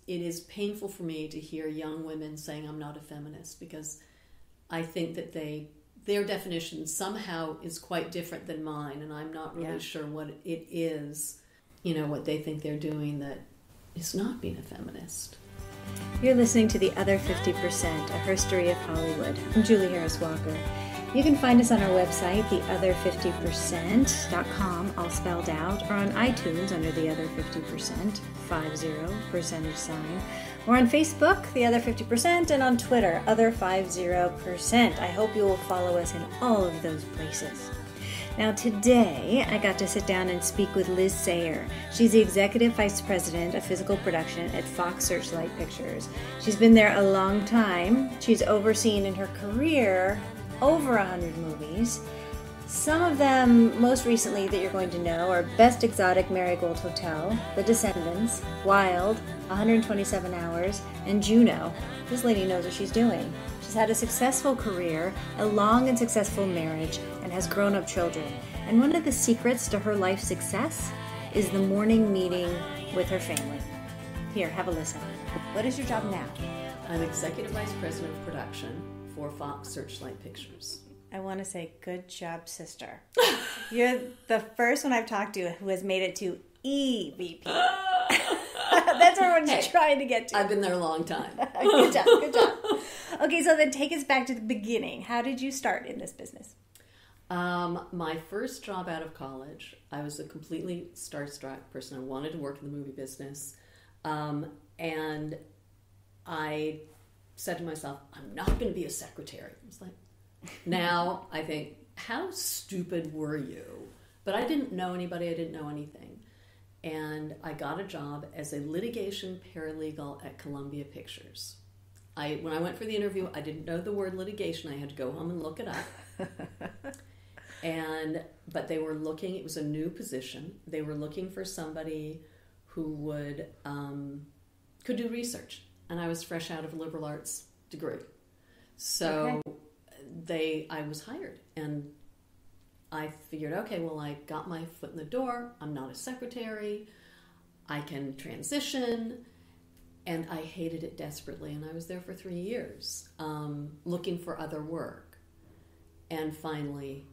is painful for me to hear young women saying I'm not a feminist, because I think that their definition somehow is quite different than mine, and I'm not really sure what it is, what they think they're doing that is not being a feminist. You're listening to The Other 50%, A Herstory of Hollywood. I'm Julie Harris Walker. You can find us on our website, theother50%.com, all spelled out, or on iTunes under The Other 50%, 50%, or on Facebook, The Other 50%, and on Twitter, Other 50%. I hope you will follow us in all of those places. Now today, I got to sit down and speak with Liz Sayre. She's the Executive Vice President of Physical Production at Fox Searchlight Pictures. She's been there a long time. She's overseen in her career over 100 movies. Some of them, most recently, that you're going to know are Best Exotic Marigold Hotel, The Descendants, Wild, 127 Hours, and Juno. This lady knows what she's doing. She's had a successful career, a long and successful marriage, and has grown-up children. And one of the secrets to her life's success is the morning meeting with her family. Here, have a listen. What is your job now? I'm Executive Vice President of Production for Fox Searchlight Pictures. I want to say, good job, sister. You're the first one I've talked to who has made it to EVP. That's where we're trying to get to. I've been there a long time. Good job, good job. Okay, so then take us back to the beginning. How did you start in this business? My first job out of college, I was a completely starstruck person. I wanted to work in the movie business. And I said to myself, I'm not going to be a secretary. I was like, now I think, how stupid were you? But I didn't know anybody. I didn't know anything. And I got a job as a litigation paralegal at Columbia Pictures. When I went for the interview, I didn't know the word litigation. I had to go home and look it up. But they were looking, it was a new position. They were looking for somebody who could do research. And I was fresh out of a liberal arts degree. So I was hired. And I figured, okay, well, I got my foot in the door. I'm not a secretary. I can transition. And I hated it desperately. And I was there for 3 years, looking for other work. And finally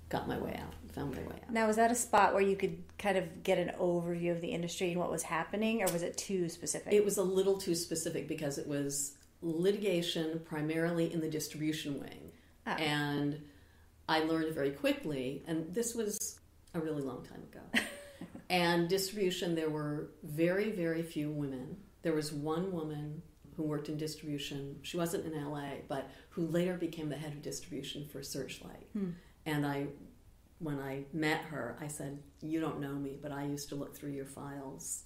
got my way out, found my way out. Now, was that a spot where you could kind of get an overview of the industry and what was happening, or was it too specific? It was a little too specific because it was litigation primarily in the distribution wing. Oh. And I learned very quickly, and this was a really long time ago. And distribution, there were very, very few women. There was one woman who worked in distribution. She wasn't in LA, but who later became the head of distribution for Searchlight. And when I met her, I said, you don't know me, but I used to look through your files.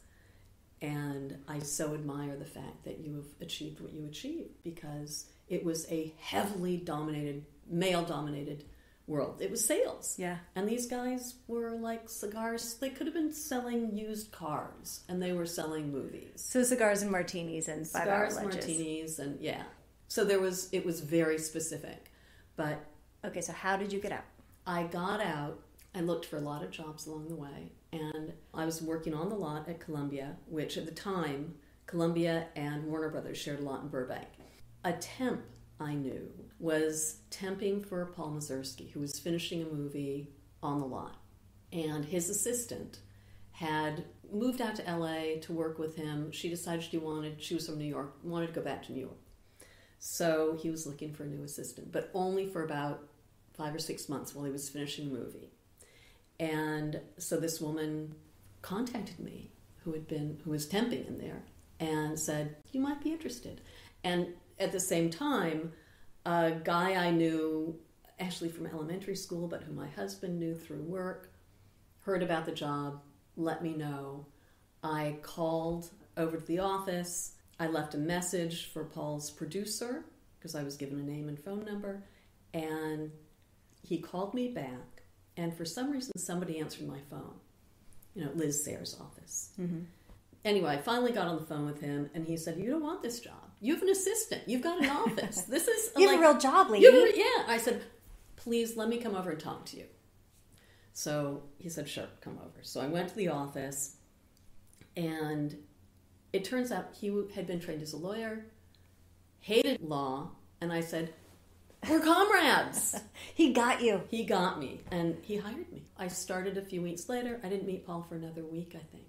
And I so admire the fact that you have achieved what you achieved, because it was a heavily dominated, male-dominated world. It was sales. Yeah. And these guys were like cigars. They could have been selling used cars, and they were selling movies. So cigars and martinis and 5-hour lunches. Martinis, and yeah. So it was very specific. But okay, so how did you get out? I got out. I looked for a lot of jobs along the way, and I was working on the lot at Columbia, which at the time, Columbia and Warner Brothers shared a lot in Burbank. A temp I knew was temping for Paul Mazursky, who was finishing a movie on the lot. And his assistant had moved out to LA to work with him. She decided she was from New York, wanted to go back to New York. So he was looking for a new assistant, but only for about 5 or 6 months while he was finishing the movie. And so this woman contacted me, who was temping in there, and said, you might be interested. And at the same time, a guy I knew, actually from elementary school, but who my husband knew through work, heard about the job, let me know. I called over to the office. I left a message for Paul's producer, because I was given a name and phone number, and he called me back, and for some reason somebody answered my phone, Liz Sayre's office. Mm-hmm. Anyway, I finally got on the phone with him, and he said, you don't want this job. You have an assistant. You've got an office. This is you have a real job, lady. Yeah. I said, please let me come over and talk to you. So he said, sure, come over. So I went to the office, and it turns out he had been trained as a lawyer, hated law, and I said, we're comrades. He got you. He got me, and he hired me. I started a few weeks later. I didn't meet Paul for another week, I think.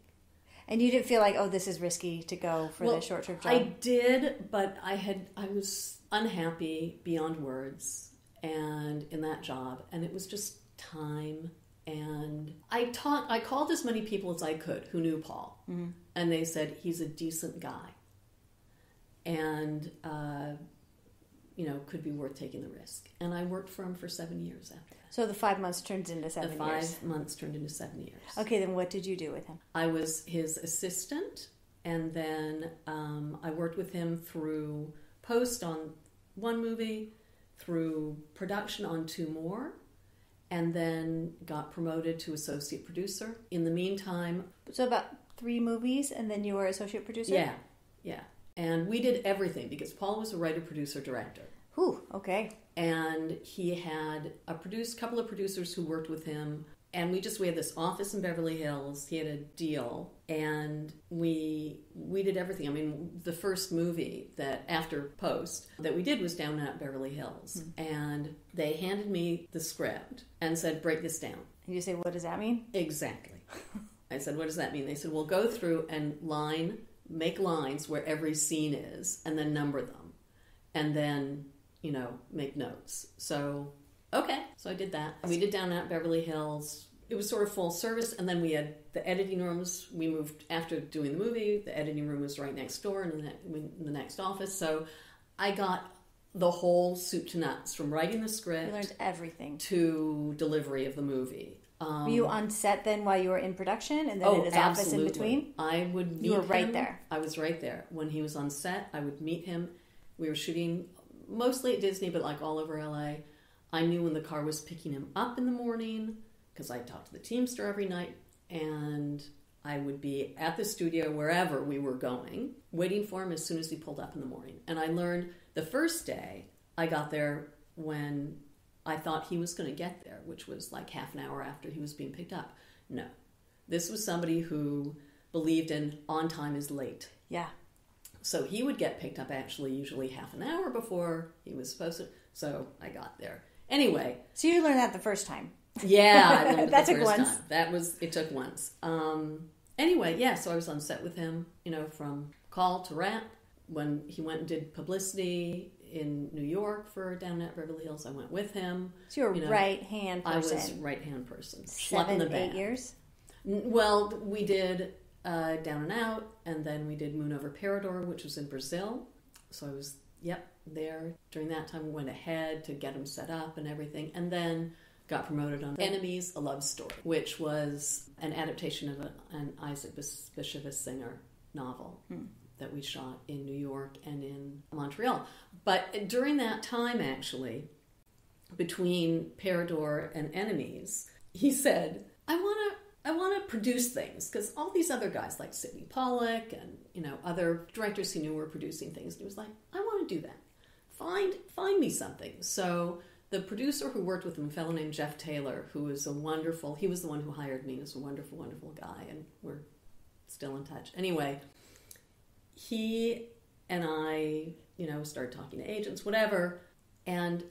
And you didn't feel like, oh, this is risky to go for the short-term job? I did, but I was unhappy beyond words and in that job, and it was just time. And I called as many people as I could who knew Paul, and they said he's a decent guy, and could be worth taking the risk. And I worked for him for 7 years after that. So the 5 months turned into 7 years. 5 months turned into 7 years. Okay, then what did you do with him? I was his assistant, and then I worked with him through post on one movie, through production on 2 more, and then got promoted to associate producer. In the meantime... So about 3 movies, and then you were associate producer? Yeah. And we did everything, because Paul was a writer, producer, director. Ooh, okay. And he had a couple of producers who worked with him, and we had this office in Beverly Hills. He had a deal, and we did everything. I mean, the first movie that after post that we did was down at Beverly Hills, and they handed me the script and said, break this down. And you say, what does that mean? Exactly. I said, what does that mean? They said, well, go through and make lines where every scene is, and then number them, and then make notes. So, okay. So I did that. We did down at Beverly Hills. It was sort of full service, and then we had the editing rooms. We moved after doing the movie. The editing room was right next door in the next office. So I got the whole soup to nuts, from writing the script. You learned everything. To delivery of the movie. Were you on set then while you were in production, and then in his office in between? I would meet him. You were right there. I was right there. When he was on set, I would meet him. We were shooting mostly at Disney, but like all over LA. I knew when the car was picking him up in the morning, because I talked to the Teamster every night, and I would be at the studio wherever we were going, waiting for him as soon as he pulled up in the morning. And I learned the first day I got there when I thought he was going to get there, which was like half an hour after he was being picked up. No. This was somebody who believed in on time is late. Yeah. So he would get picked up actually usually half an hour before he was supposed to. So I got there. Anyway. So you learned that the first time. Yeah, I learned that the took first once. time. It took once. Anyway, yeah, so I was on set with him, from call to wrap. When he went and did publicity in New York for Down at Beverly Hills, I went with him. So you're a right-hand person. I was right-hand person. 7, 8 years? Well, we did Down and Out, and then we did Moon Over Parador, which was in Brazil. So I was, there. During that time, we went ahead to get him set up and everything. And then got promoted on Enemies, A Love Story, which was an adaptation of an Isaac Bashevis Singer novel that we shot in New York and in Montreal. But during that time, actually, between Parador and Enemies, he said, I want to produce things, because all these other guys like Sidney Pollack and other directors he knew were producing things. And he was like, I want to do that. Find me something. So the producer who worked with him, a fellow named Jeff Taylor, who was he was the one who hired me. He was a wonderful, wonderful guy, and we're still in touch. Anyway, he and I, started talking to agents, whatever, and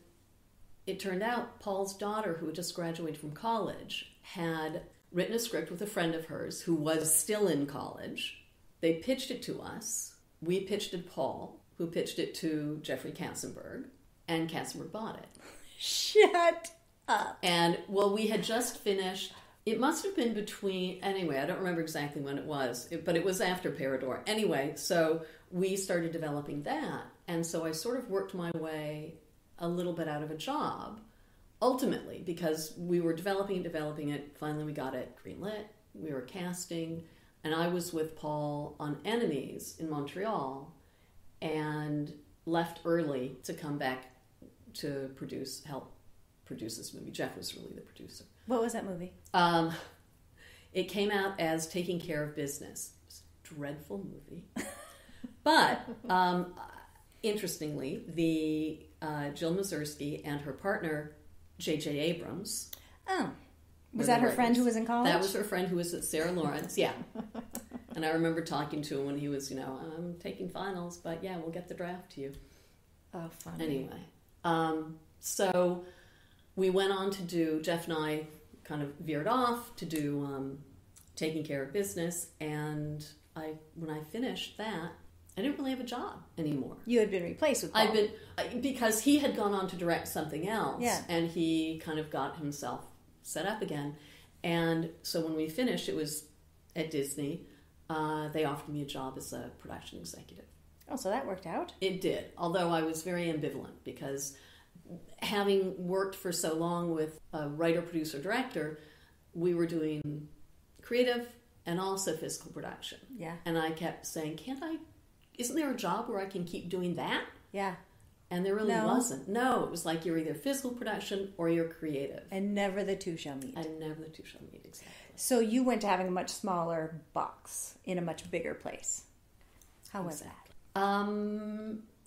it turned out Paul's daughter, who had just graduated from college, had written a script with a friend of hers who was still in college. They pitched it to us. We pitched it to Paul, who pitched it to Jeffrey Katzenberg, and Katzenberg bought it. Shut up. And, we had just finished. It must have been anyway, I don't remember exactly when it was, but it was after Parador. Anyway, so we started developing that. And so I sort of worked my way a little bit out of a job, ultimately, because we were developing it. Finally, we got it greenlit. We were casting. And I was with Paul on Enemies in Montreal and left early to come back to help produce this movie. Jeff was really the producer. What was that movie? It came out as Taking Care of Business. It was a dreadful movie. But, interestingly, the Jill Mazursky and her partner, J.J. Abrams. Oh. Was that her friend who was in college? That was her friend who was at Sarah Lawrence, yeah. And I remember talking to him when he was, I'm taking finals, but yeah, we'll get the draft to you. Oh, funny. Anyway, so we went on to do, Jeff and I kind of veered off to do Taking Care of Business, and when I finished that, I didn't really have a job anymore. You had been replaced with Paul. Because he had gone on to direct something else, yeah. And he kind of got himself set up again. And so when we finished, it was at Disney. They offered me a job as a production executive. Oh, so that worked out? It did, although I was very ambivalent because having worked for so long with a writer, producer, director, we were doing creative and also physical production. Yeah. And I kept saying, isn't there a job where I can keep doing that? Yeah. And there really wasn't. No, it was like you're either physical production or you're creative. And never the two shall meet. And never the two shall meet, exactly. So you went to having a much smaller box in a much bigger place. How was that?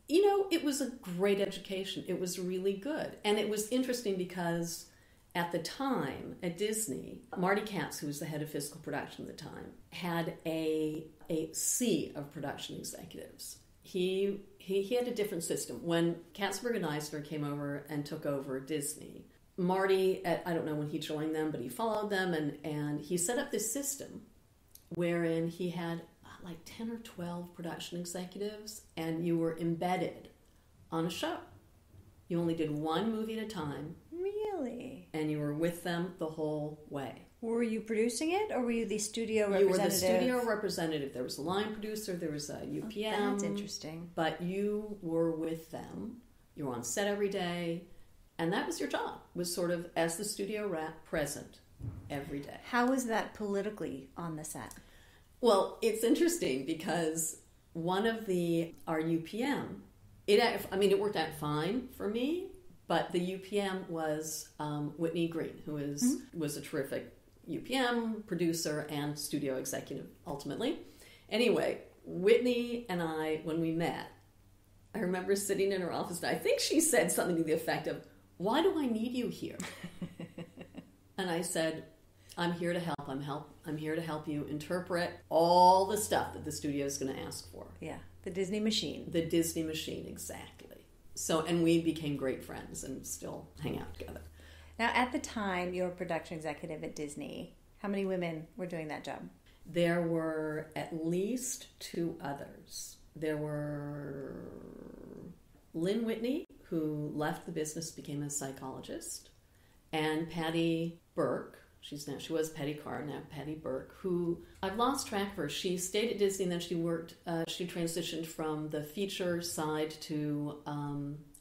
It was a great education. It was really good. And it was interesting because at the time at Disney, Marty Katz, who was the head of physical production at the time, had a sea of production executives. He had a different system. When Katzberg and Eisner came over and took over Disney, Marty, I don't know when he joined them, but he followed them, and he set up this system wherein he had like 10 or 12 production executives, and you were embedded on a show. You only did one movie at a time. Really? And you were with them the whole way. Were you producing it, or were you the studio representative? You were the studio representative. There was a line producer, there was a UPM. Oh, that's interesting. But you were with them. You were on set every day. And that was your job, was sort of as the studio rep present every day. How was that politically on the set? Well, it's interesting because one of our UPM, it worked out fine for me, but the UPM was Whitney Green, who was a terrific UPM producer and studio executive ultimately. Anyway, Whitney and I, when we met, I remember sitting in her office, and I think she said something to the effect of, "Why do I need you here?" And I said, I'm here to help. I'm here to help you interpret all the stuff that the studio is going to ask for. Yeah, the Disney machine. The Disney machine, exactly. So, and we became great friends and still hang out together. Now, at the time, you were production executive at Disney. How many women were doing that job? There were at least two others. There were Lynn Whitney, who left the business, became a psychologist, and Patty Burke. She was Patty Carr, now Patty Burke, who I've lost track of her. She stayed at Disney, and then she transitioned from the feature side to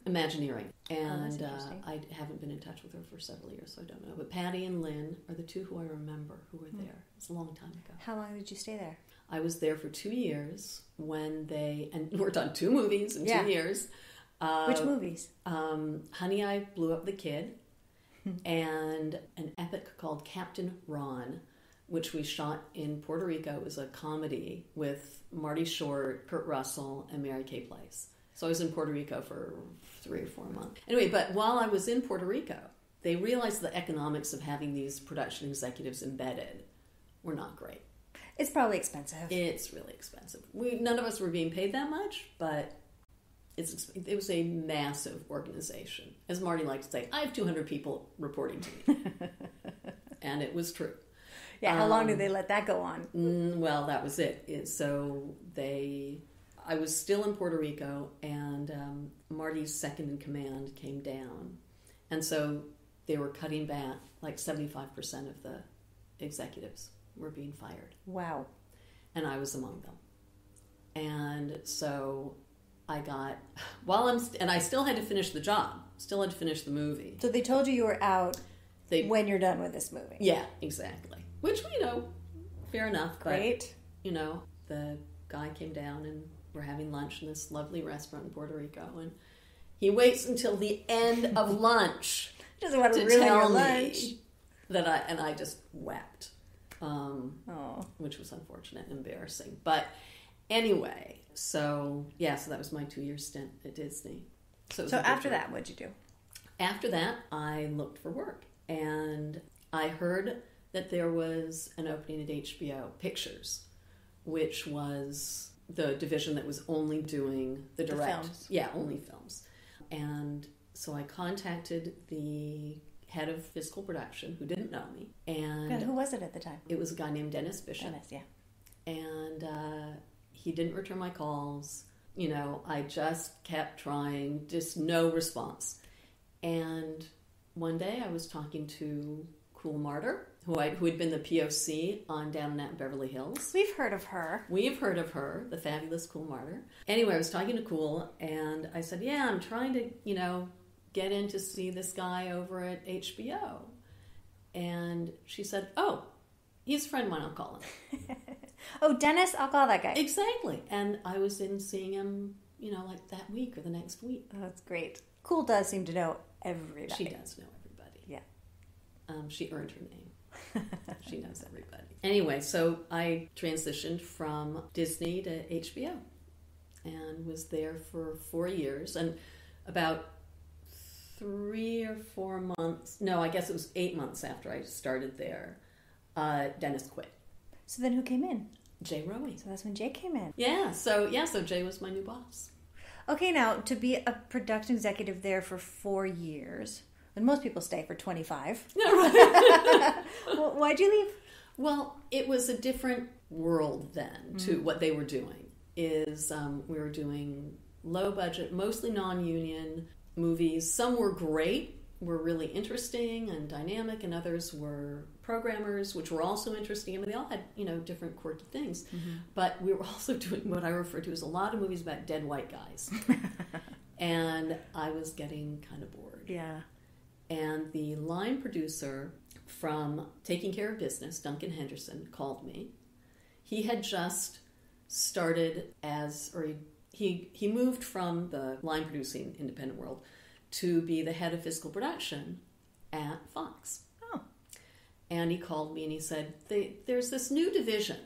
Imagineering. And I haven't been in touch with her for several years, so I don't know. But Patty and Lynn are the two who I remember who were there. It's a long time ago. How long did you stay there? I was there for 2 years and worked on 2 movies in 2 years. Which movies? Honey, I Blew Up the Kid. And an epic called Captain Ron, which we shot in Puerto Rico. It was a comedy with Marty Short, Kurt Russell, and Mary Kay Place. So I was in Puerto Rico for 3 or 4 months. Anyway, but while I was in Puerto Rico, they realized the economics of having these production executives embedded were not great. It's probably expensive. It's really expensive. None of us were being paid that much, but it was a massive organization. As Marty likes to say, I have 200 people reporting to me. And it was true. Yeah, how long did they let that go on? Well, that was it. I was still in Puerto Rico, and Marty's second in command came down. And so they were cutting back, like 75% of the executives were being fired. Wow. And I was among them. And so I still had to finish the job, still had to finish the movie. So they told you were out when you're done with this movie. Yeah, exactly. Which, fair enough. Great. But, the guy came down and we're having lunch in this lovely restaurant in Puerto Rico, and he waits until the end of lunch doesn't want to ruin your lunch. I just wept, which was unfortunate and embarrassing. But anyway, so that was my 2-year stint at Disney. So after that, what'd you do? After that, I looked for work, and I heard that there was an opening at HBO Pictures which was the division that was only doing the direct. films. Yeah, only films. And so I contacted the head of physical production, who didn't know me. And who was it at the time? it was a guy named Dennis Bishop. Dennis, yeah. And he didn't return my calls. You know, I just kept trying, just no response. And one day I was talking to Cool Martyr, who had been the POC on Down and Out in Beverly Hills. We've heard of her. We have heard of her, the fabulous Cool Martyr. Anyway, I was talking to Cool, and I said, yeah, I'm trying to, you know, get in to see this guy over at HBO. And she said, oh, he's a friend of mine, I'll call him. Oh, Dennis, I'll call that guy. Exactly. And I was in seeing him, you know, like that week or the next week. Oh, that's great. Cool does seem to know everybody. She does know everybody. Yeah. She earned her name. She knows everybody. Anyway, so I transitioned from Disney to HBO and was there for 4 years. And about 3 or 4 months, no, I guess it was 8 months after I started there, Dennis quit. So then who came in? Jay Rowe. So that's when Jay came in. So Jay was my new boss. Okay, now, to be a production executive there for 4 years, and most people stay for 25. Well, why'd you leave? Well, it was a different world then to what they were doing. We were doing low budget, mostly non-union movies. Some were great, were really interesting and dynamic, and others were programmers, which were also interesting. I mean, they all had, you know, different quirky things. But we were also doing what I refer to as a lot of movies about dead white guys. And I was getting kind of bored. Yeah. And the line producer from Taking Care of Business, Duncan Henderson, called me. He had just started he moved from the line producing independent world to be the head of physical production at Fox. Oh. And he called me and he said, there's this new division.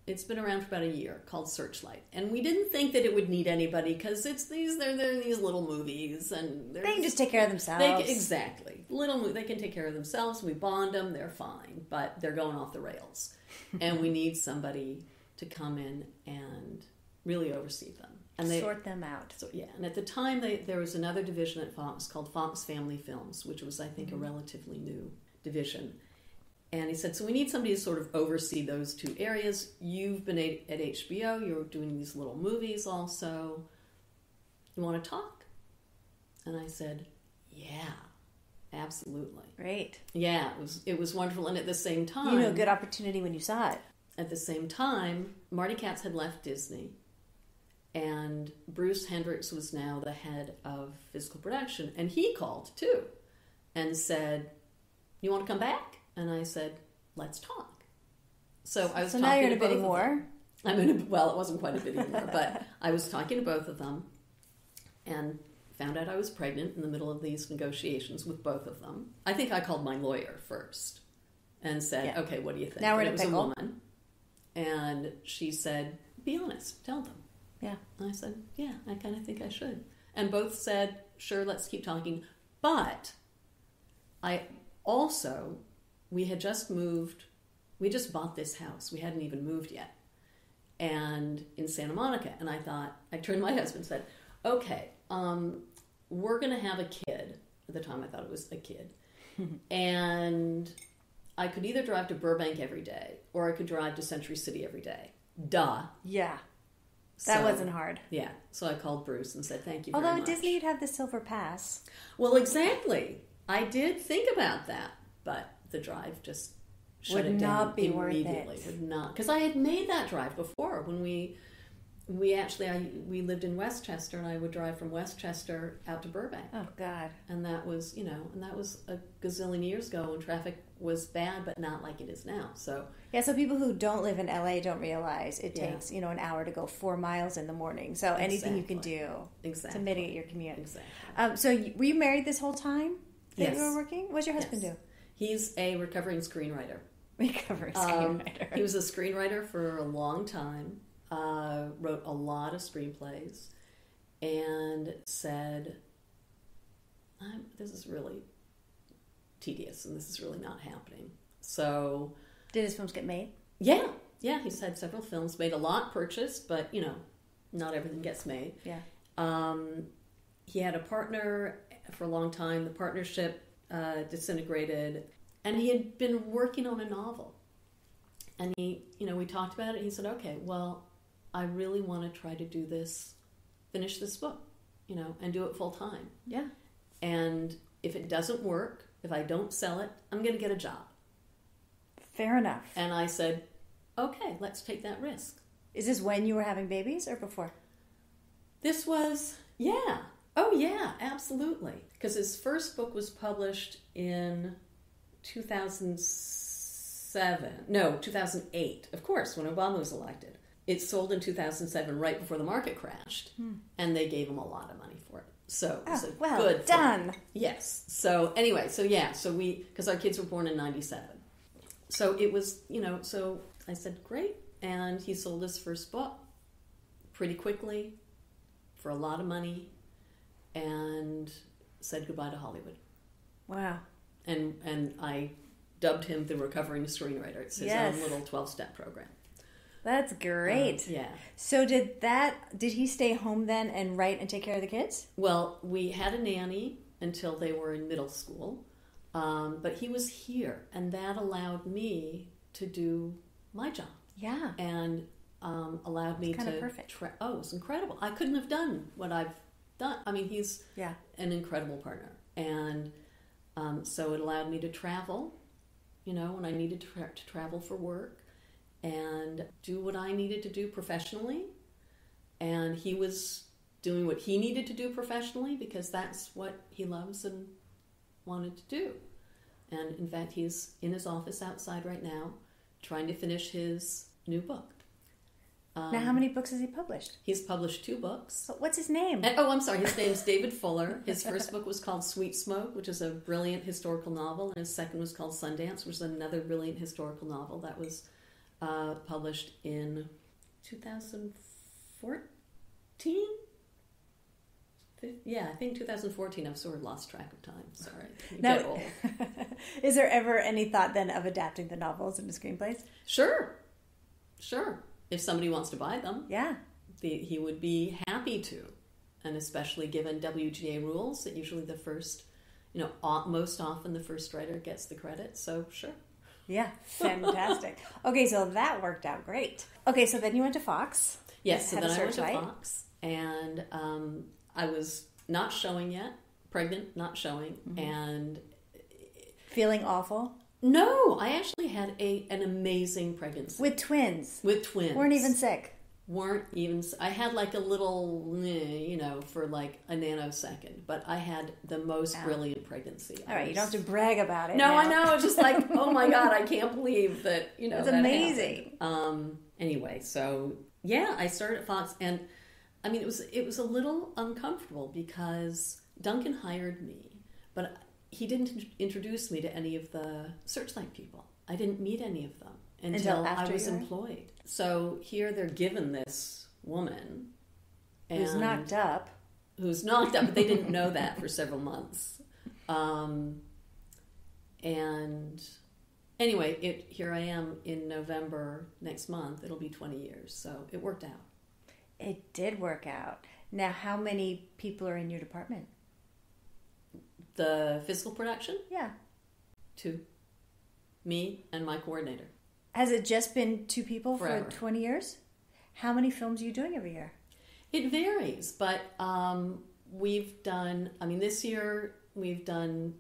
It's been around for about a year, called Searchlight. And we didn't think that it would need anybody because they're these little movies. And they can just take care of themselves. Exactly. They can take care of themselves. We bond them. They're fine. But they're going off the rails. And we need somebody to come in and really oversee them. And sort them out. So, yeah. And at the time, there was another division at Fox called Fox Family Films, which was, I think, a relatively new division. And he said, so we need somebody to sort of oversee those two areas. You've been at HBO. You're doing these little movies also. You want to talk? And I said, yeah, absolutely. Great. Yeah, it was wonderful. And at the same time... You knew a good opportunity when you saw it. At the same time, Marty Katz had left Disney. And Bruce Hendricks was now the head of physical production. And he called, too, and said, you want to come back? And I said, let's talk. So I was talking now you're in to a both bidding of war? them. Well, it wasn't quite a bidding war, but I was talking to both of them and found out I was pregnant in the middle of these negotiations with both of them. I think I called my lawyer first and said, okay, what do you think? Now we're in and a it was pickle. a woman. And she said, be honest, tell them. Yeah. And I said, yeah, I kind of think I should. And both said, sure, let's keep talking. But we had just moved. We just bought this house. We hadn't even moved yet. And in Santa Monica. And I turned to my husband and said, okay, we're going to have a kid. At the time I thought it was a kid. And I could either drive to Burbank every day or I could drive to Century City every day. Duh. Yeah. That wasn't hard. Yeah. So I called Bruce and said, thank you very much. Although at Disney you'd have the silver pass. Well, exactly. I did think about that. But the drive just shut it down not be immediately. worth it. Would not. Because I had made that drive before when we lived in Westchester, and I would drive from Westchester out to Burbank. Oh, God. And that was, a gazillion years ago when traffic was bad, but not like it is now. So yeah, so people who don't live in LA don't realize it takes, an hour to go 4 miles in the morning. So anything you can do to mitigate your commute. Exactly. So were you married this whole time that Yes. you were working? What does your husband do? He's a recovering screenwriter. Recovering screenwriter. He was a screenwriter for a long time. Wrote a lot of screenplays, and said, this is really tedious, and this is really not happening. So... Did his films get made? Yeah. Yeah, he's had several films, made a lot purchased, but, not everything gets made. Yeah. He had a partner for a long time. The partnership disintegrated, and he had been working on a novel. And we talked about it. He said, okay, well, I really want to try to do this, finish this book, and do it full time. Yeah. And if it doesn't work, if I don't sell it, I'm going to get a job. Fair enough. And I said, okay, let's take that risk. Is this when you were having babies or before? This was, yeah. Oh, yeah, absolutely. Because his first book was published in 2008, of course, when Obama was elected. It sold in 2007, right before the market crashed, and they gave him a lot of money for it. So, it was a well good done. Thing. Yes. So anyway, because our kids were born in 97. So it was, so I said, great. And he sold his first book pretty quickly for a lot of money and said goodbye to Hollywood. Wow. And I dubbed him the recovering screenwriter. It's his own little 12-step program. That's great. Yeah. So did he stay home then and write and take care of the kids? Well, we had a nanny until they were in middle school. But he was here, and that allowed me to do my job. Yeah. And allowed me kind to... of perfect. It was incredible. I couldn't have done what I've done. I mean, he's an incredible partner. And so it allowed me to travel, when I needed to travel for work and do what I needed to do professionally. And he was doing what he needed to do professionally because that's what he loves and wanted to do. And in fact, he's in his office outside right now trying to finish his new book. Now, how many books has he published? He's published 2 books. What's his name? I'm sorry. His name's David Fuller. His first book was called Sweet Smoke, which is a brilliant historical novel. And his second was called Sundance, which is another brilliant historical novel that was published in 2014? Yeah, I think 2014. I've sort of lost track of time. Sorry. Get old. Is there ever any thought then of adapting the novels into screenplays? Sure. If somebody wants to buy them. Yeah. He would be happy to. And especially given WGA rules that usually the first, most often the first writer gets the credit. So, sure. Yeah, fantastic. Okay, so that worked out great. Okay, so then you went to Fox. Yes, so then I went to Fox. And I was not showing yet, pregnant, not showing, and... Feeling awful? No, I actually had an amazing pregnancy. With twins? With twins. Weren't even sick? I had like a little, for like a nanosecond, but I had the most brilliant pregnancy. All right, you don't have to brag about it. No, now. I know. It's just like, oh my God, I can't believe that, It's that amazing. Anyway, so yeah, I started at Fox, and I mean, it was a little uncomfortable because Duncan hired me, but he didn't introduce me to any of the Searchlight people. I didn't meet any of them until I was employed. So here they're given this woman who's knocked up, but they didn't know that for several months. And anyway, here I am in November next month. It'll be 20 years, so it worked out. It did work out. Now, how many people are in your department? The physical production? Yeah. 2. Me and my coordinator. Has it just been 2 people Forever. for 20 years? How many films are you doing every year? It varies, but we've done, this year we've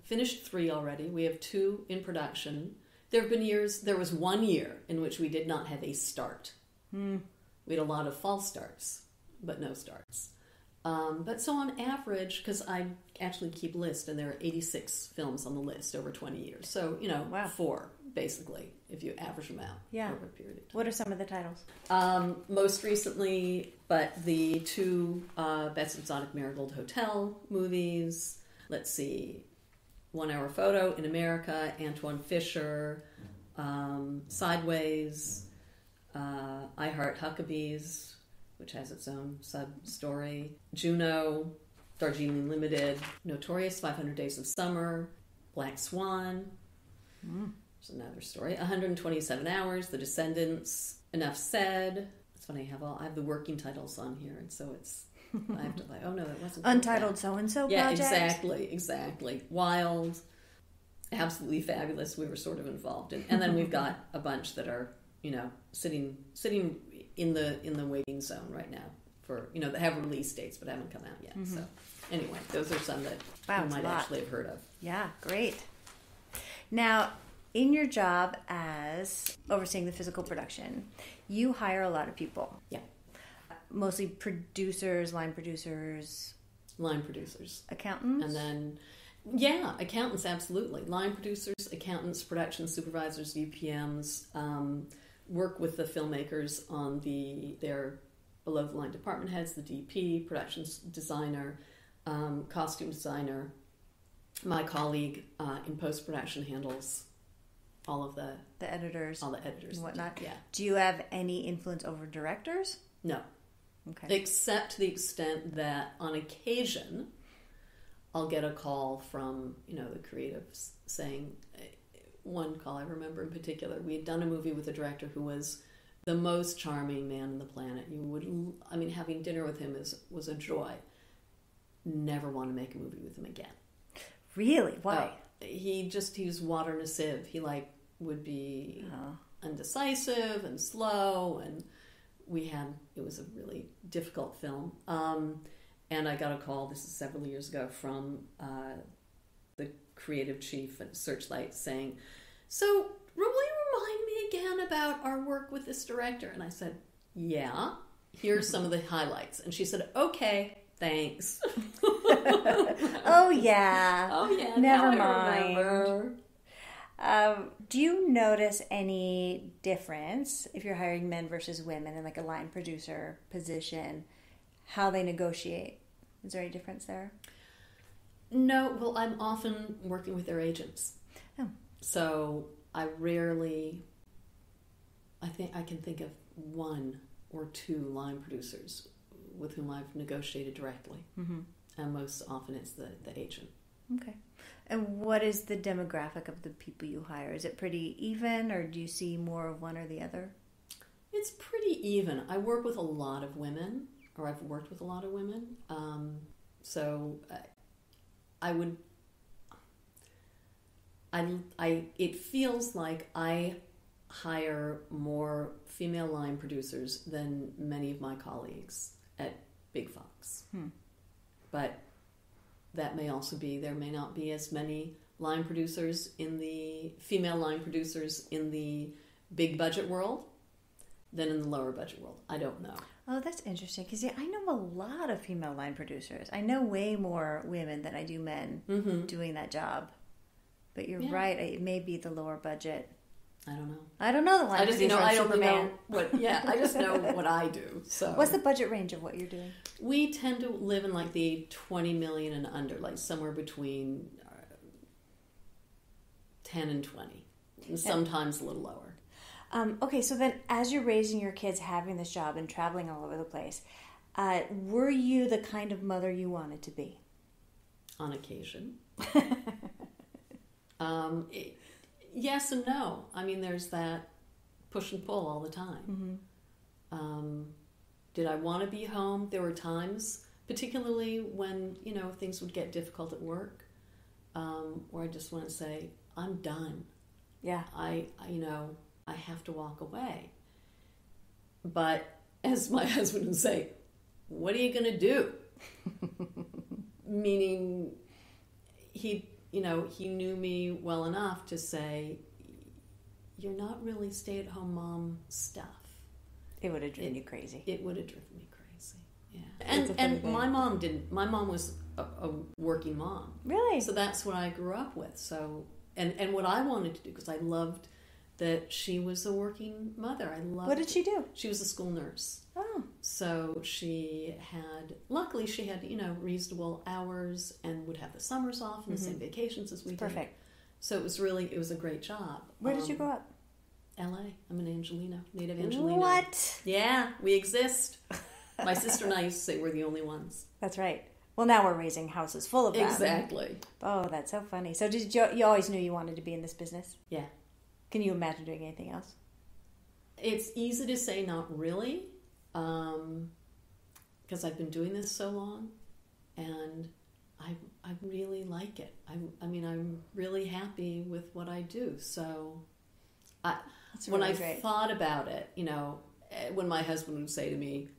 finished 3 already. We have 2 in production. There was 1 year in which we did not have a start. We had a lot of false starts, but no starts. But so on average, because I actually keep lists, and there are 86 films on the list over 20 years. So, 4, basically, if you average them out over a period of time. What are some of the titles? Most recently, but the 2 Best Exotic Marigold Hotel movies. Let's see. 1 Hour Photo in America, Antoine Fisher, Sideways, I Heart Huckabees, which has its own sub-story, Juno, Darjeeling Limited, Notorious, 500 Days of Summer, Black Swan, there's another story. 127 Hours, The Descendants, Enough Said. It's funny, I have the working titles on here, and so it's, I have to like, oh no, that wasn't Untitled So-and-So Project. Project. Exactly. Wild. Absolutely fabulous. We were sort of involved in. And then we've got a bunch that are, sitting in the waiting zone right now for, that have release dates but haven't come out yet. Mm-hmm. So anyway, those are some that you might actually have heard of. Yeah, great. Now, in your job as overseeing the physical production, you hire a lot of people. Yeah. Mostly producers, line producers. Accountants? And then, yeah, accountants, absolutely. Line producers, accountants, production supervisors, VPMs, work with the filmmakers on their below-the-line department heads, the DP, production designer, costume designer. My colleague in post-production handles all of the editors. All the editors. And whatnot. Yeah. Do you have any influence over directors? No. Okay. Except to the extent that on occasion I'll get a call from, the creatives saying, one call I remember in particular, we had done a movie with a director who was the most charming man on the planet. Having dinner with him was a joy. Never want to make a movie with him again. Really? Why? He was water in a sieve. He would be undecisive and slow, and it was a really difficult film. And I got a call, this is several years ago, from the creative chief at Searchlight saying, so will you remind me again about our work with this director? And I said, yeah, here's some of the highlights. And she said, okay, thanks. Oh, yeah. Never mind. Do you notice any difference if you're hiring men versus women in a line producer position, how they negotiate? Is there any difference there? No. Well, I'm often working with their agents. Oh. So I can think of one or two line producers with whom I've negotiated directly. Mm-hmm. And most often it's the agent. Okay. And what is the demographic of the people you hire? Is it pretty even, or do you see more of one or the other? It's pretty even. I work with a lot of women, or I've worked with a lot of women. It feels like I hire more female line producers than many of my colleagues at Big Fox. But that may also be, there may not be as many female line producers in the big budget world than in the lower budget world. I don't know. Oh, that's interesting, because I know a lot of female line producers. I know way more women than I do men doing that job. But you're right, it may be the lower budget. I don't know. I don't know the line producer on Superman. I just know what I do. So what's the budget range of what you're doing? We tend to live in the 20 million and under, somewhere between 10 and 20. And sometimes a little lower. Okay, so then as you're raising your kids, having this job and traveling all over the place, were you the kind of mother you wanted to be? On occasion. Yes and no. There's that push and pull all the time. Mm-hmm. Did I want to be home? There were times, particularly when, things would get difficult at work, where I just want to say, I'm done. Yeah. I have to walk away. But as my husband would say, what are you going to do? Meaning he knew me well enough to say, you're not really stay-at-home mom stuff. It would have driven you crazy. It would have driven me crazy, yeah. And my mom didn't. My mom was a working mom. Really? So that's what I grew up with. So, and what I wanted to do, because I loved that she was a working mother. What did she do? She was a school nurse. Oh. So luckily she had, reasonable hours and would have the summers off and the same vacations as we did. Perfect. So it was a great job. Where did you grow up? LA. I'm an Angelino, native Angelino. What? Yeah, we exist. My sister and I used to say we're the only ones. That's right. Well, now we're raising houses full of them. Exactly. Oh, that's so funny. So you always knew you wanted to be in this business? Yeah. Can you imagine doing anything else? It's easy to say not really, because I've been doing this so long, and I really like it. I'm really happy with what I do. So when I thought about it, when my husband would say to me,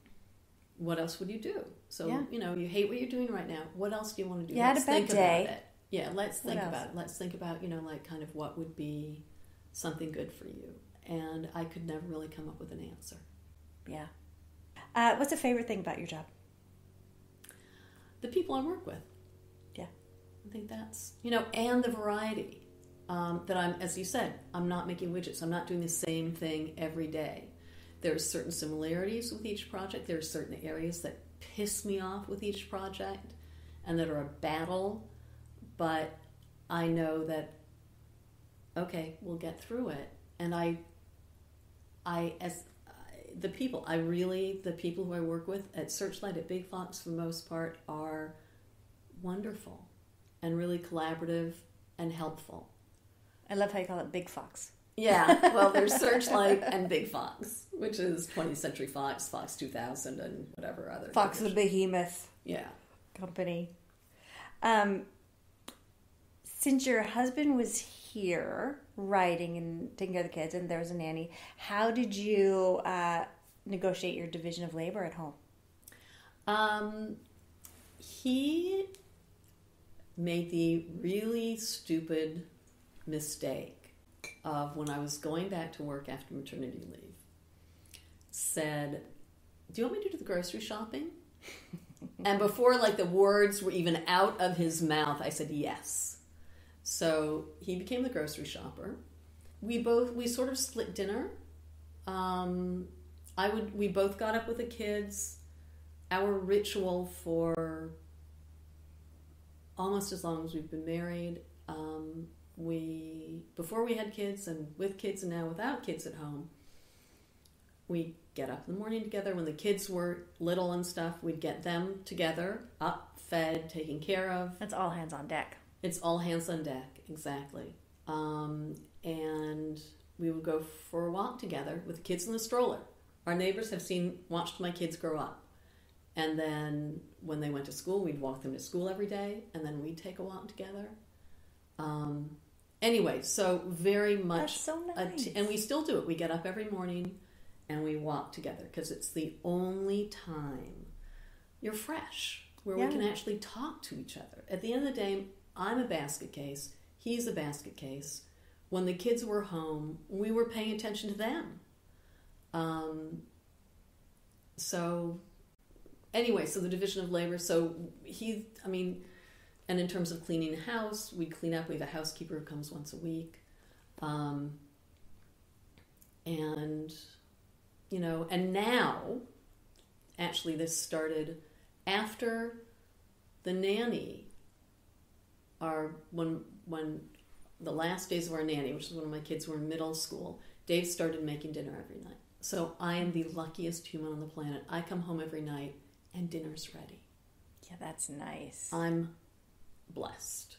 what else would you do? So, you hate what you're doing right now. What else do you want to do? You had a bad day. About it. Yeah, let's think about it. Let's think about, like kind of what would be something good for you. And I could never really come up with an answer. Yeah. What's the favorite thing about your job? The people I work with. Yeah. I think that's, and the variety. That I'm, as you said, I'm not making widgets. I'm not doing the same thing every day. There's certain similarities with each project. There are certain areas that piss me off with each project and that are a battle. But I know that, okay, we'll get through it. And the people who I work with at Searchlight, at Big Fox for the most part, are wonderful and really collaborative and helpful. I love how you call it Big Fox. Yeah, well, there's Searchlight and Big Fox, which is 20th Century Fox, Fox 2000, and whatever other. Fox the Behemoth. Yeah. Company. Since your husband was here writing and taking care of the kids, and there was a nanny, how did you negotiate your division of labor at home? He made the really stupid mistake of, when I was going back to work after maternity leave, said, do you want me to do the grocery shopping? And before the words were even out of his mouth, I said yes. So he became the grocery shopper. We sort of split dinner. We both got up with the kids. Our ritual for almost as long as we've been married, before we had kids and with kids and now without kids at home, we get up in the morning together. When the kids were little and stuff, we'd get them together, up, fed, taken care of. That's all hands on deck. It's all hands on deck, exactly. And we would go for a walk together with the kids in the stroller. Our neighbors have watched my kids grow up. And then when they went to school, we'd walk them to school every day, and then we'd take a walk together. Anyway, so very much... That's so nice. And we still do it. We get up every morning and we walk together, because it's the only time you're fresh, where we can actually talk to each other. At the end of the day, I'm a basket case. He's a basket case. When the kids were home, we were paying attention to them. So anyway, so the division of labor. So and in terms of cleaning the house, we clean up. We have a housekeeper who comes once a week. And now, actually this started after the nanny, when the last days of our nanny, which is when my kids were in middle school, Dave started making dinner every night. So I am the luckiest human on the planet. I come home every night and dinner's ready. Yeah, that's nice. I'm blessed.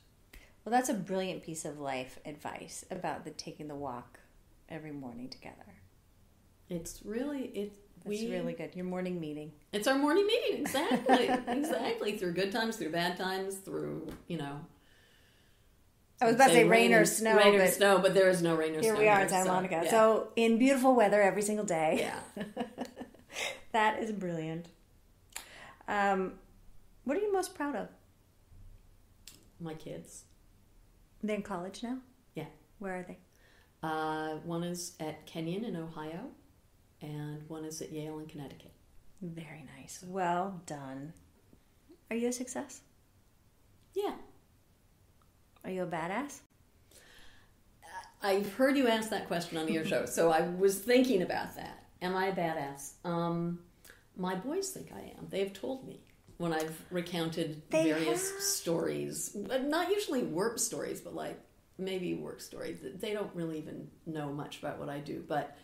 Well, that's a brilliant piece of life advice about taking the walk every morning together. It's really good. Your morning meeting. It's our morning meeting, exactly. Exactly. Through good times, through bad times, through, I was about to say rain or snow. Rain or snow, but there is no rain or snow. Here we are in Santa Monica. Yeah. So in beautiful weather every single day. Yeah. That is brilliant. What are you most proud of? My kids. They're in college now? Yeah. Where are they? One is at Kenyon in Ohio, and one is at Yale in Connecticut. Very nice. Well done. Are you a success? Yeah. Are you a badass? I've heard you ask that question on your show, so I was thinking about that. Am I a badass? My boys think I am. They've told me when I've recounted various stories. Not usually work stories, but maybe work stories. They don't really even know much about what I do, but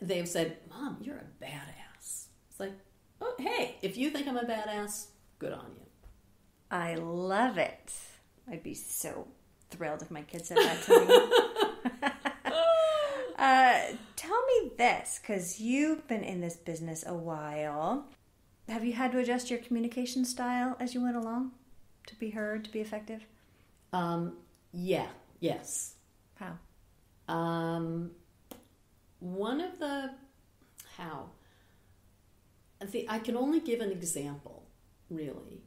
they've said, Mom, you're a badass. It's like, oh, hey, if you think I'm a badass, good on you. I love it. I'd be so thrilled if my kids said that to me. Tell me this, because you've been in this business a while. Have you had to adjust your communication style as you went along to be heard, to be effective? Yes. How? I can only give an example, really,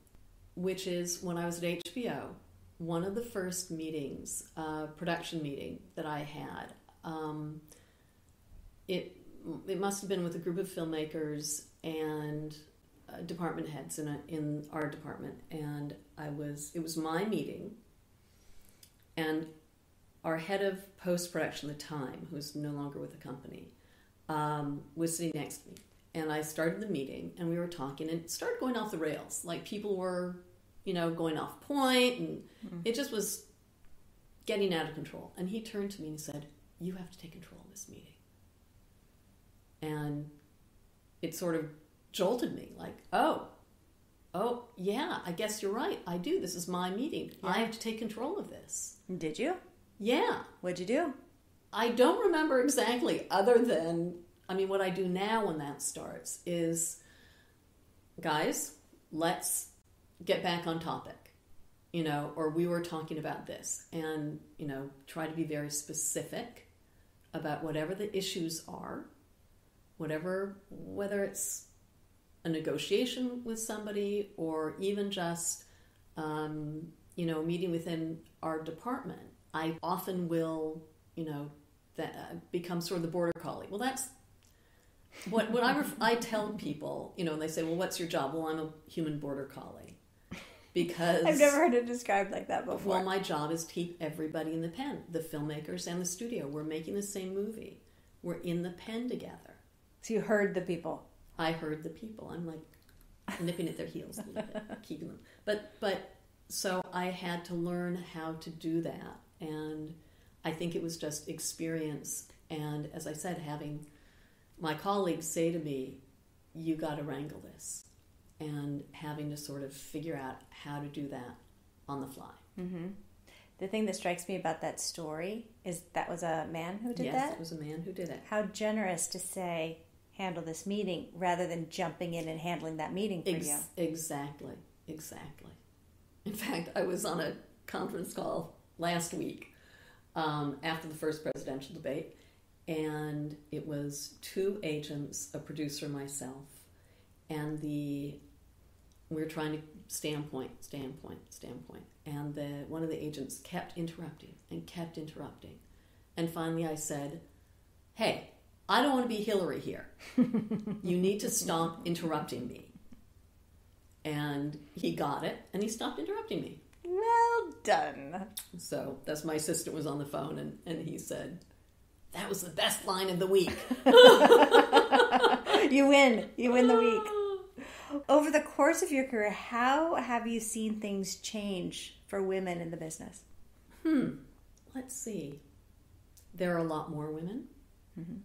which is when I was at HBO, one of the first meetings, production meeting that I had, it must have been with a group of filmmakers and department heads in our department, and it was my meeting, and our head of post-production at the time, who's no longer with the company, was sitting next to me. And I started the meeting, and we were talking, and it started going off the rails. Like, people were, going off point, and it just was getting out of control. And he turned to me and said, "You have to take control of this meeting." And it sort of jolted me, like, oh, yeah, I guess you're right. I do. This is my meeting. Yeah. I have to take control of this. Did you? Yeah. What'd you do? I don't remember exactly, other than, what I do now when that starts is, guys, let's get back on topic, or we were talking about this, and, try to be very specific about whatever the issues are, whether it's a negotiation with somebody or even just, a meeting within our department. I often will, become sort of the border collie. Well, that's what I tell people, and they say, "Well, what's your job?" Well, I'm a human border collie, because I've never heard it described like that before. Well, my job is to keep everybody in the pen, the filmmakers and the studio. We're making the same movie. We're in the pen together. So you heard the people. I heard the people. I'm like nipping at their heels a little bit, keeping them. But so I had to learn how to do that, and I think it was just experience. And as I said, having my colleagues say to me, "You got to wrangle this," and having to sort of figure out how to do that on the fly. Mm-hmm. The thing that strikes me about that story is that was a man who did that? Yes, it was a man who did it. How generous to say, handle this meeting, rather than jumping in and handling that meeting for you. Exactly. In fact, I was on a conference call last week after the first presidential debate, and it was 2 agents, a producer, myself, and we were trying to stay on point, and one of the agents kept interrupting, and finally I said, "Hey, I don't want to be Hillary here. You need to stop interrupting me." And he got it, and he stopped interrupting me. Well done. So that's my assistant was on the phone, and he said, "That was the best line of the week." You win the week. Over the course of your career, how have you seen things change for women in the business? Let's see. There are a lot more women. Mm-hmm.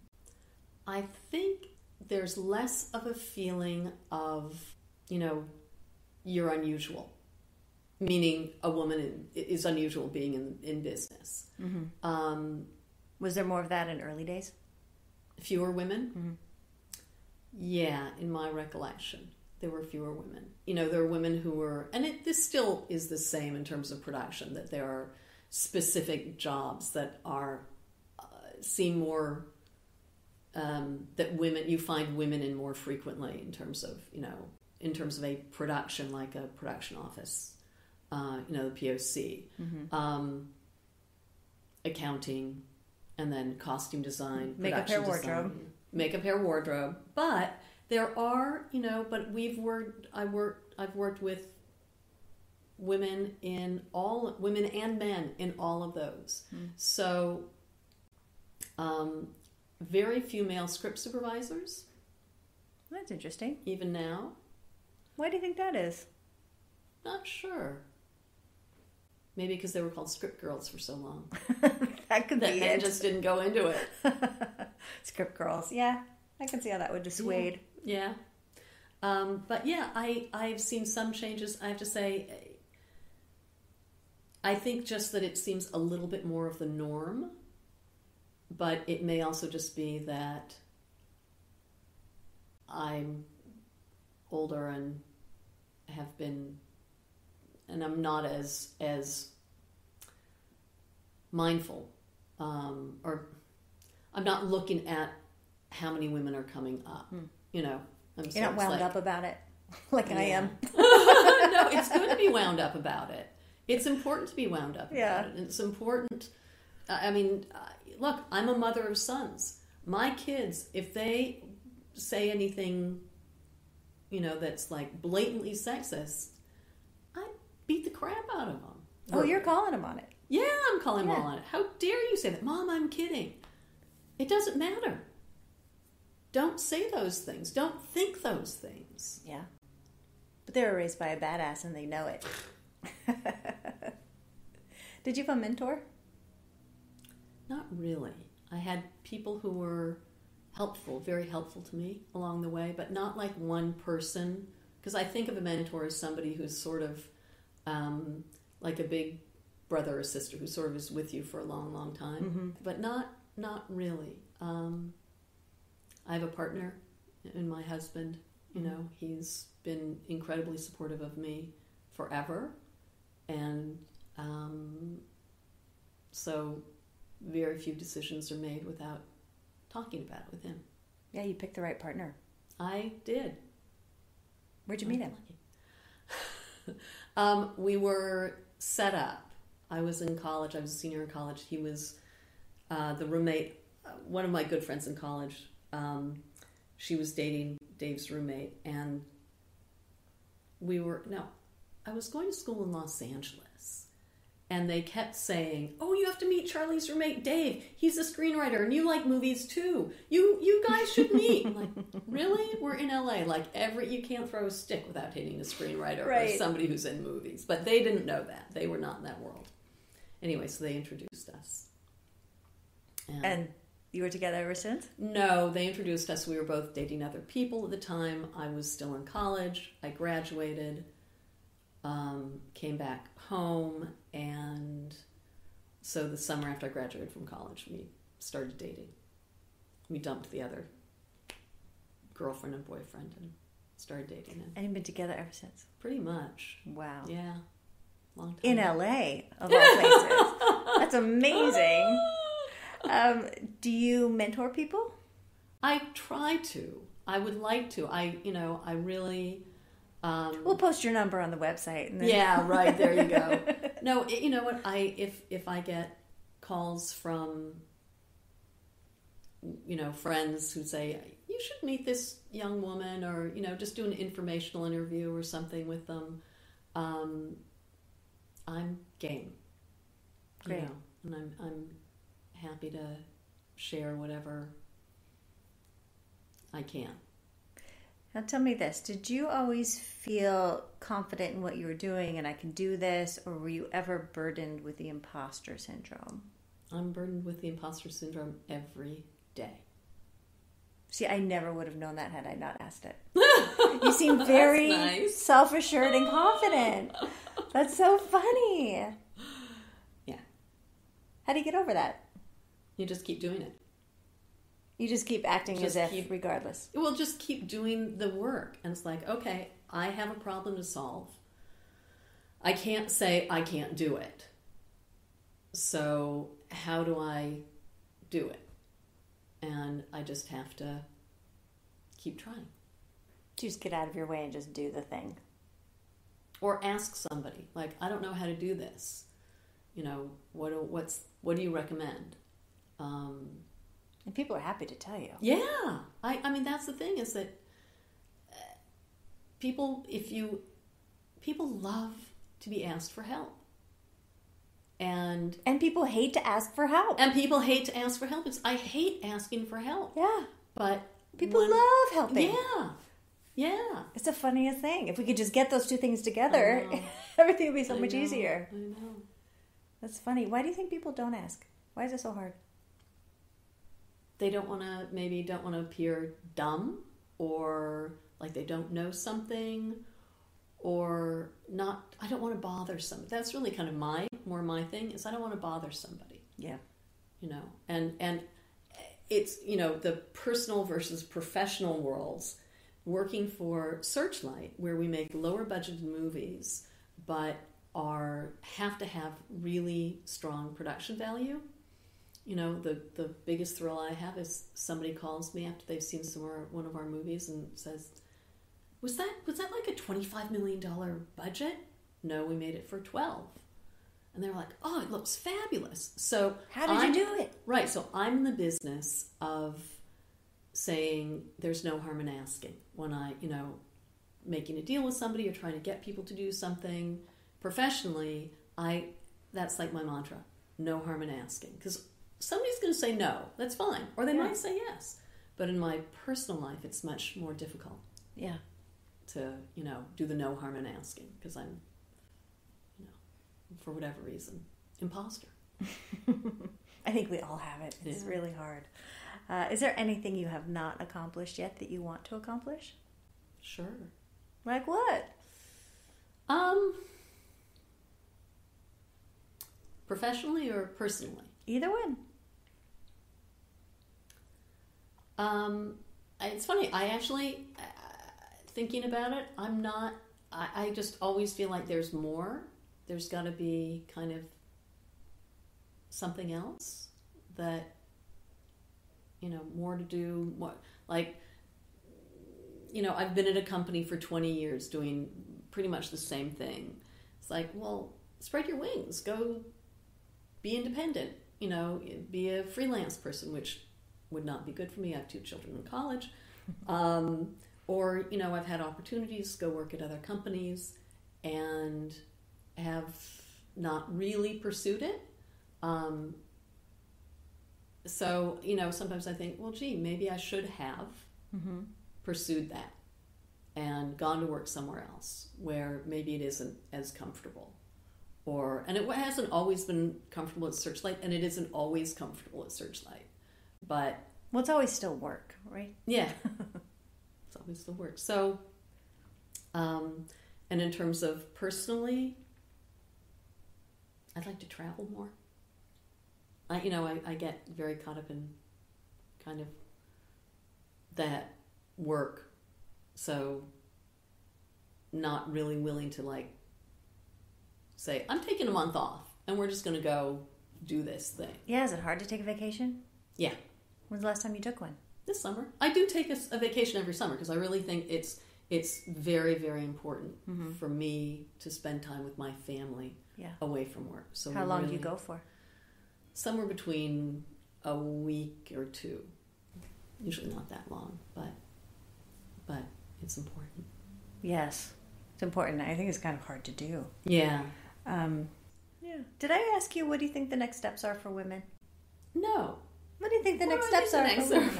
I think there's less of a feeling of, you're unusual. Meaning a woman is unusual being in business. Mm-hmm. Was there more of that in early days? Fewer women? Mm-hmm. Yeah, in my recollection, there were fewer women. There were women who were, and this still is the same in terms of production, that there are specific jobs that seem more, that you find women in more frequently in terms of a production, like a production office, the POC, mm-hmm. Accounting, and then costume design, makeup, hair, wardrobe. Makeup, hair, wardrobe. But there are, but I've worked with women and men in all of those. Mm. So, very few male script supervisors. That's interesting. Even now. Why do you think that is? Not sure. Maybe because they were called script girls for so long. That could be it. They just didn't go into it. Script girls. Yeah, I can see how that would dissuade. Yeah. But yeah, I've seen some changes. I have to say, I think just that it seems a little bit more of the norm But it may also just be that I'm older and have been, and I'm not as mindful, or I'm not looking at how many women are coming up. You know, You're not wound up about it like I am. No, it's good to be wound up about it. It's important to be wound up about it. And it's important. I mean, look, I'm a mother of sons. My kids, if they say anything, you know, that's like blatantly sexist, I beat the crap out of them. Oh, you're calling them on it. Yeah, I'm calling them all on it. How dare you say that? Mom, I'm kidding. It doesn't matter. Don't say those things. Don't think those things. Yeah. But they were raised by a badass and they know it. Did you have a mentor? Not really. I had people who were helpful, very helpful to me along the way, but not like one person. Because I think of a mentor as somebody who's sort of like a big brother or sister who sort of is with you for a long, long time. But not really. I have a partner in my husband. You know, he's been incredibly supportive of me forever. And so very few decisions are made without talking about it with him. Yeah, you picked the right partner. I did. Where'd you meet him? We were set up. I was in college. I was a senior in college. He was the roommate. One of my good friends in college. She was dating Dave's roommate, and I was going to school in Los Angeles, and they kept saying, "Oh, you have to meet Charlie's roommate, Dave. He's a screenwriter, and you like movies too. You guys should meet." I'm like, really? We're in LA. Like you can't throw a stick without hitting a screenwriter or somebody who's in movies. But they didn't know that. They were not in that world. Anyway, so they introduced us. And you were together ever since? No, they introduced us. We were both dating other people at the time. I was still in college. I graduated, came back home, and so the summer after I graduated from college, we started dating. We dumped the other girlfriend and boyfriend and started dating. And you've been together ever since? Pretty much. Wow. Yeah. Long time. In LA, of all places. That's amazing. Do you mentor people? I try to. I would like to. I really... we'll post your number on the website. And then... Yeah, right. There you go. No, you know what? If I get calls from, friends who say, you should meet this young woman, or, just do an informational interview or something with them, I'm game. Great. And I'm happy to share whatever I can. Now tell me this, did you always feel confident in what you were doing and I can do this, or were you ever burdened with the imposter syndrome? I'm burdened with the imposter syndrome every day. See, I never would have known that had I not asked it. You seem very nice. Self-assured and confident. That's so funny. Yeah. How do you get over that? You just keep doing it. You just keep acting regardless. Well, just keep doing the work. And it's like, okay, I have a problem to solve. I can't say I can't do it. So how do I do it? And I just have to keep trying. Just get out of your way and just do the thing. Or ask somebody, like, I don't know how to do this. What do you recommend? And people are happy to tell you. Yeah. I mean, that's the thing, is that people love to be asked for help. And people hate to ask for help. And people hate to ask for help. I hate asking for help. Yeah. But people love helping. Yeah. Yeah. It's the funniest thing. If we could just get those two things together, everything would be so much easier. I know. That's funny. Why do you think people don't ask? Why is it so hard? They don't want to appear dumb, or like they don't know something, or not. I don't want to bother somebody. That's really kind of my thing, is I don't want to bother somebody. Yeah. And it's, the personal versus professional worlds. Working for Searchlight, where we make lower budgeted movies, but have to have really strong production value. The biggest thrill I have is somebody calls me after they've seen one of our movies and says, was that like a $25 million budget? No, we made it for 12. And they're like, oh, it looks fabulous. So how did you do it? Right. So I'm in the business of saying there's no harm in asking when making a deal with somebody or trying to get people to do something professionally. That's like my mantra. No harm in asking, because somebody's going to say no. That's fine, or they might say yes. But in my personal life, it's much more difficult. Yeah. To do the no harm in asking, because I'm, for whatever reason, imposter. I think we all have it. It's really hard. Is there anything you have not accomplished yet that you want to accomplish? Sure. Like what? Professionally or personally? Either one. It's funny. I actually, thinking about it, I just always feel like there's more. There's got to be kind of something else that, more to do. I've been at a company for 20 years doing pretty much the same thing. It's like, well, spread your wings. Go be independent. Be a freelance person, which would not be good for me. I have 2 children in college. Or, I've had opportunities to go work at other companies and have not really pursued it. So, sometimes I think, well, gee, maybe I should have pursued that and gone to work somewhere else where maybe it isn't as comfortable. And it hasn't always been comfortable at Searchlight, and it isn't always comfortable at Searchlight. But... well, it's always still work, right? Yeah. It's always still work. So, and in terms of personally, I'd like to travel more. I get very caught up in kind of that work, so not really willing to say, I'm taking a month off and we're just going to go do this thing. Yeah, is it hard to take a vacation? Yeah. When's the last time you took one? This summer. I do take a vacation every summer because I really think it's very, very important for me to spend time with my family away from work. So how long do you go for? Somewhere between a week or 2. Usually not that long, but it's important. Yes, it's important. I think it's kind of hard to do. Yeah. Yeah. Did I ask you, what do you think the next steps are for women? No. What do you think the next steps are for women?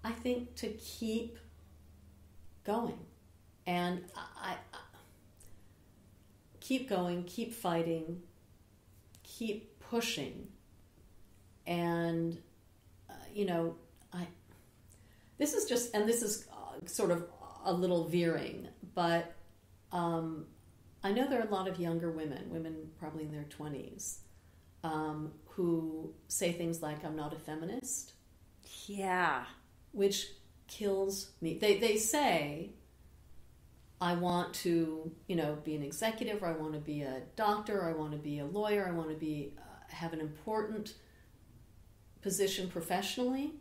I think to keep going. And I keep going, keep fighting, keep pushing. And, this is sort of a little veering, but I know there are a lot of younger women probably in their 20s, who say things like, I'm not a feminist. Yeah. Which kills me. They say, I want to, be an executive, or I want to be a doctor, or I want to be a lawyer, I want to have an important position professionally.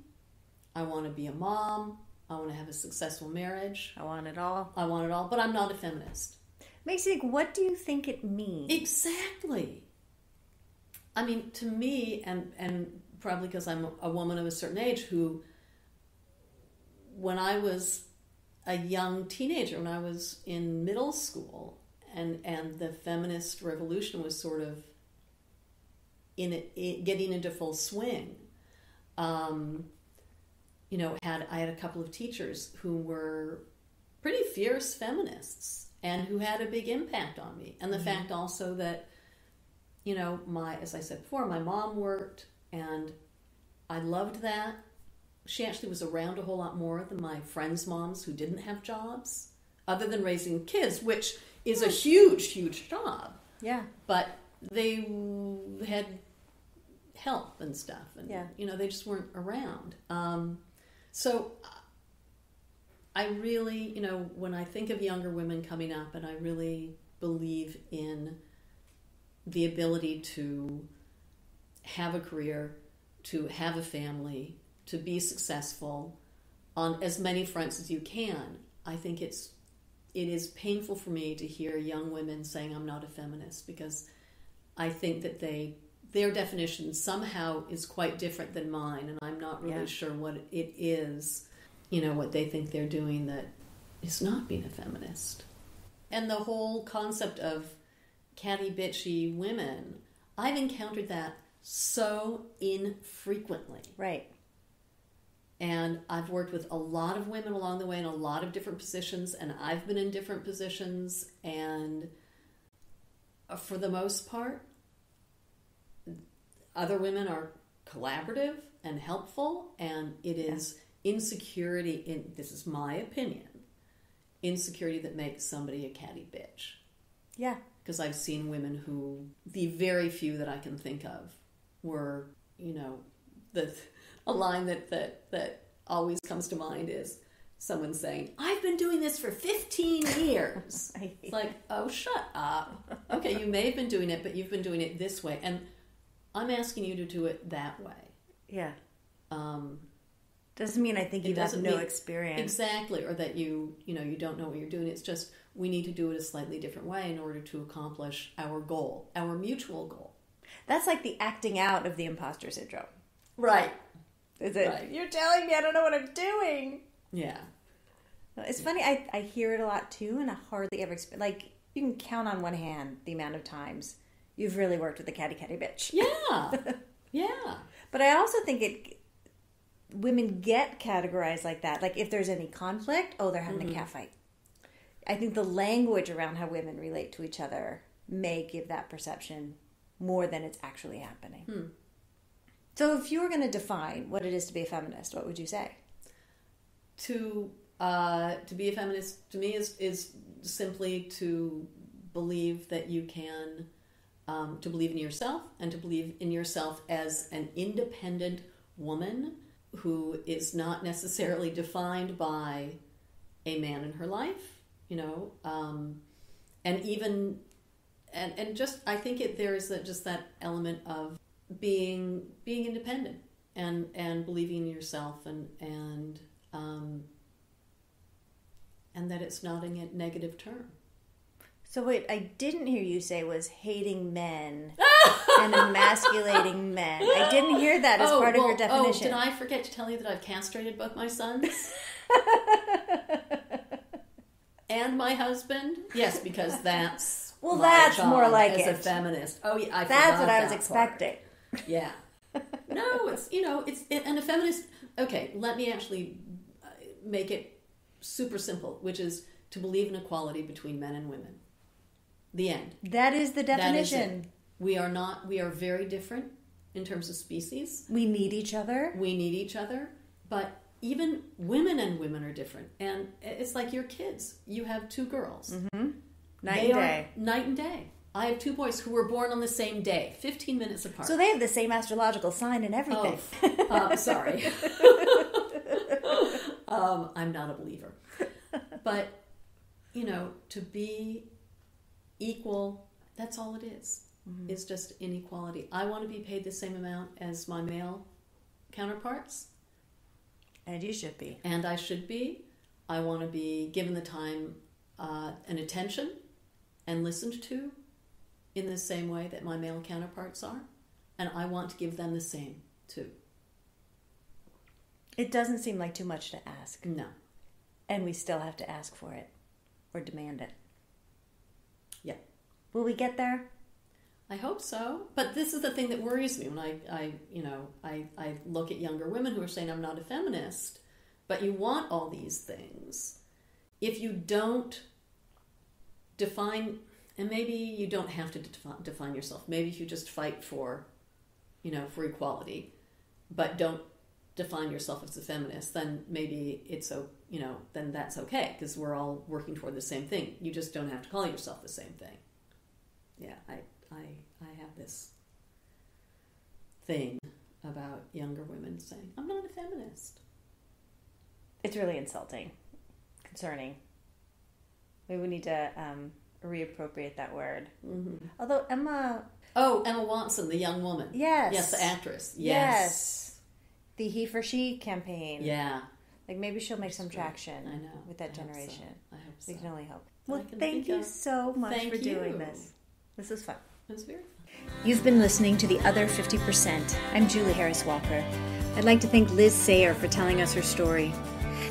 I want to be a mom. I want to have a successful marriage. I want it all. But I'm not a feminist. Makes you think, what do you think it means? Exactly. I mean, to me, and probably because I'm a woman of a certain age who, when I was a young teenager, when I was in middle school, and the feminist revolution was sort of getting into full swing, I had a couple of teachers who were pretty fierce feminists and who had a big impact on me. And the fact also that, as I said before, my mom worked, and I loved that. She actually was around a whole lot more than my friends' moms who didn't have jobs, other than raising kids, which is a huge, huge job. Yeah. But they had help and stuff. And, Yeah. They just weren't around. So I really, when I think of younger women coming up, and I really believe in the ability to have a career, to have a family, to be successful on as many fronts as you can, I think it is painful for me to hear young women saying I'm not a feminist, because I think that their definition somehow is quite different than mine, and I'm not really sure what it is, what they think they're doing that is not being a feminist. And the whole concept of catty, bitchy women, I've encountered that so infrequently. Right. And I've worked with a lot of women along the way in a lot of different positions, and I've been in different positions, and for the most part, other women are collaborative and helpful, and it is insecurity, this is my opinion, insecurity that makes somebody a catty bitch. Yeah. Because I've seen women who, the very few that I can think of, were, a line that always comes to mind is someone saying, I've been doing this for 15 years. It's like, oh, shut up. Okay, you may have been doing it, but you've been doing it this way. And I'm asking you to do it that way. Yeah. Doesn't mean I think you have no experience. Exactly, or that you don't know what you're doing. It's just we need to do it a slightly different way in order to accomplish our goal, our mutual goal. That's like the acting out of the imposter syndrome. Right. Is it? Right. You're telling me I don't know what I'm doing. Yeah. It's funny, I hear it a lot too, and I hardly ever, you can count on one hand the amount of times you've really worked with a catty bitch. Yeah. Yeah. But I also think women get categorized like that. Like if there's any conflict, they're having a cat fight. I think the language around how women relate to each other may give that perception more than it's actually happening. So if you were going to define what it is to be a feminist, what would you say? To be a feminist, to me, is simply to believe that you can, to believe in yourself, and to believe in yourself as an independent woman who is not necessarily defined by a man in her life, and even, and just, I think there is just that element of being independent and believing in yourself and that it's not a negative term. So what I didn't hear you say was hating men and emasculating men. I didn't hear that as part of your definition. Did I forget to tell you that I've castrated both my sons? And my husband? Yes, because that's that's more like as it. A feminist. Oh, yeah, that's what I was expecting. Yeah. No, and a feminist. Okay, let me actually make it super simple, which is to believe in equality between men and women. The end. That is the definition. That is it. We are very different in terms of species. We need each other. But even women and women are different. And it's like your kids. You have two girls. Mm-hmm. Night and day. I have two boys who were born on the same day, 15 minutes apart. So they have the same astrological sign and everything. Sorry. I'm not a believer. But, to be equal, that's all it is. Mm-hmm. It's just inequality. I want to be paid the same amount as my male counterparts. And you should be. And I should be. I want to be given the time and attention and listened to in the same way that my male counterparts are. And I want to give them the same, too. It doesn't seem like too much to ask. No. And we still have to ask for it or demand it. Yeah. Will we get there? I hope so. But this is the thing that worries me when I look at younger women who are saying, I'm not a feminist, but you want all these things. If you don't define, and maybe you don't have to define yourself. Maybe if you just fight for equality, but don't define yourself as a feminist, then maybe then that's okay, because we're all working toward the same thing. You just don't have to call yourself the same thing. Yeah, I have this thing about younger women saying, I'm not a feminist. It's really insulting, concerning. Maybe we need to reappropriate that word. Mm-hmm. Although Emma Watson, the young woman. Yes. Yes, the actress. Yes. The He for She campaign. Yeah. Like maybe she'll make some traction with that generation. I hope so. We can only hope. Well, thank you so much for doing this. This was fun. It was very fun. You've been listening to The Other 50%. I'm Julie Harris Walker. I'd like to thank Liz Sayre for telling us her story.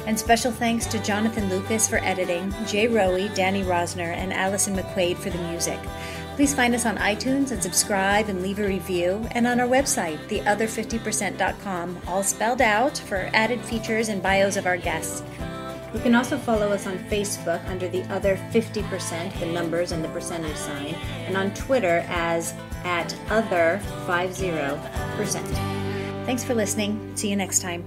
And special thanks to Jonathan Lucas for editing, Jay Rowe, Danny Rosner, and Allison McQuaid for the music. Please find us on iTunes and subscribe and leave a review, and on our website, theother50%.com, all spelled out, for added features and bios of our guests. You can also follow us on Facebook under The Other 50%, the numbers and the percentage sign, and on Twitter as @other50%. Thanks for listening. See you next time.